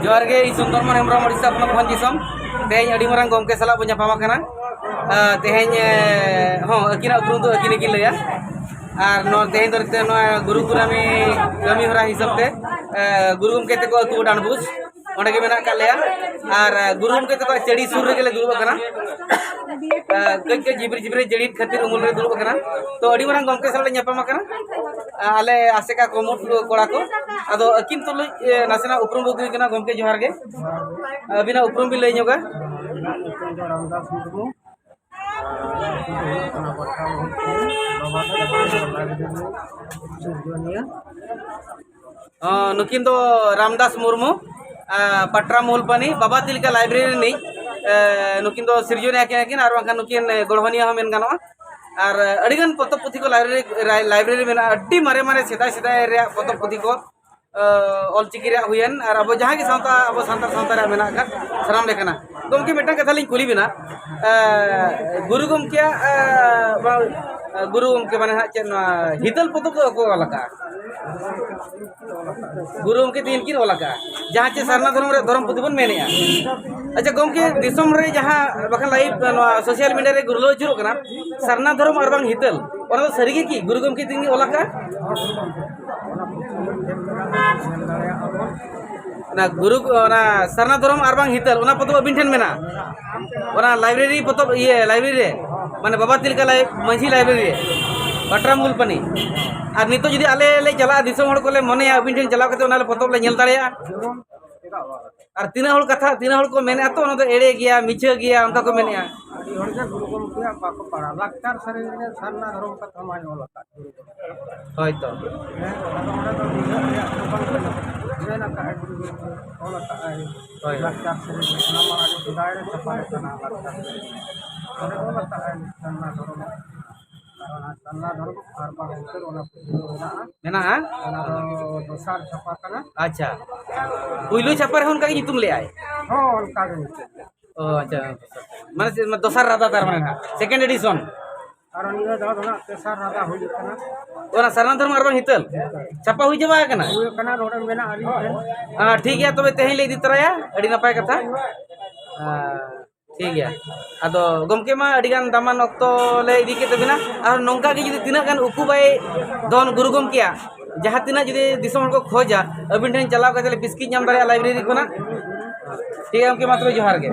जोहार गे सुंदरमन हेम्ब्रम उड़ीसा पनत भवन दिसम तेहें अड़ी मारंग गमके साला बो ᱧᱟᱯᱟᱢ ᱟᱠᱟᱱᱟ तेहें ᱦᱚᱸ ᱟᱹᱠᱤᱱᱟᱜ ᱩᱯᱨᱩᱢ ᱫᱚ ᱟᱹᱠᱤᱱ ᱜᱮᱠᱤᱱ ᱞᱟᱹᱭᱟ ᱟᱨ ᱛᱮᱦᱮᱧ ᱫᱚ ᱱᱚᱣᱟ ᱜᱩᱨᱩ ᱠᱩᱨᱟᱢᱤ ᱠᱟᱹᱢᱤ ᱦᱚᱨᱟ ᱦᱤᱥᱟᱹᱵ ᱛᱮ ᱜᱩᱨᱩ ᱜᱚᱢᱠᱮ ᱛᱮᱠᱚ ᱟᱹᱛᱩ ᱰᱟᱱᱵᱩᱥ ᱚᱸᱰᱮ ᱜᱮ ᱢᱮᱱᱟᱜ ᱟᱠᱟᱫ ᱞᱮᱭᱟ ᱟᱨ ᱜᱩᱨᱩ ᱜᱚᱢᱠᱮ ᱛᱮᱠᱚ ᱪᱮᱲᱤ ᱥᱩᱨ ᱨᱮᱜᱮ ᱞᱮ ᱫᱩᱲᱩᱵ ᱟᱠᱟᱱᱟ ᱠᱟᱹᱡ ᱠᱟᱹᱡ ᱡᱤᱵᱨᱤ ᱡᱤᱵᱨᱤ ᱡᱮᱲᱤᱛ ᱠᱷᱟᱹᱛᱤᱨ ᱩᱢᱩᱞ ᱨᱮ ᱫᱩᱲᱩᱵ ᱟᱠᱟᱱᱟ ᱛᱚ ᱟᱹᱰᱤ ᱢᱟᱨᱟᱝ ᱜᱚᱢᱠᱮ ᱥᱟᱞᱟᱜ ᱞᱮ ᱧᱟᱯᱟᱢ ᱟᱠᱟᱱᱟ आले आसेका कोमुट कोड़ा को अदो अकिन तुलुज नासेना उपरुम बुगी कना गमके जोहार गे अबिना उपरुम भी लई जोगा रामदास मुर्मू नुकिन दो रामदास मुर्मू पट्रा मूलपनी बाबा तिलका लाइब्रेरी नहीं नुकिन दो सिरजोनिया के और वहां नुकिन गढ़हनिया हम मेन गानोआ और अड़ीगन पतब पुथी को लाइब्रेरी में अड्डी मारे मारे सेदाय सेदाय रे पतब पुथी को ऑलचिकी रे हुयन और अब जहां की सावता अब सांतार सावता रे मेना का सराम लेकना गमके मेटा कथा लिंग कुली बिना गुरु गमके माने चेन हितल पतब को लका गुरु गमके तीन किन ओलका जहां चे सरना धर्म पुथी बन मेनेया अच्छा गमके दिसम रे जहां बखन लाइव सोशल मीडिया रे गुरलो जुरो कना सरना धर्म और बांग हितल और तो सरीगे की गुरु गमके तीन ओलका ना गुरु ना सरना धर्म और बांग हितल ओना पतब अबिन ठेन मेना ओना लाइब्रेरी पतब ये लाइब्रेरी रे माने बाबा तिलका मंझी लाइब्रेरी पटरा मूलपनी और नितो जुदी आले ले चला दिसम हड़ को ले मने अबिन ठेन चलाव कते ओना ले पतब ले नेल दाड़ेया और तीना हड़ कथा तीना हड़ को मेने तो ओना तो एड़े गया मिछे गया उनका को मेनेया गुरु गमके बाको पड़ा लाक्तार शरीर में सरना धर्म कथा मान ओलका होय तो सेना का गुरु गमके ओलका होय लाक्तार शरीर में नामा आदि दायरे छपारे तना लाक्तार अरे ओलका सरना धर्म सरना धर्म और बाहर ओना मेना ओना दोसार छपा कना अच्छा पुइलो छापर है उनका तुम ले आए हो उनका ओ अच्छा माने दोसर राधा तार माने सेकंड एडिशन और नियो दादा ना तेसर राधा होई कना ओना सरना धर्म अरबन हितल छापा हुई जबा कना हुई कना रोड मेना आली हां ठीक है तबे तेही ले दी तरया अड़ी नपाय कथा ठीक है अदो गमके मा अड़ीगान दामान अक्तो ले इदी के तबिना और नोंका के जदी तिना गान उकु बाय दोन गुरु गमकेया जहां तिना जदी दिसम को खोजा अबिन ठेन चलाव कते ले बिस्किट नाम दारे लाइब्रेरी कोना ठीक है गमके मात्र जोहार गे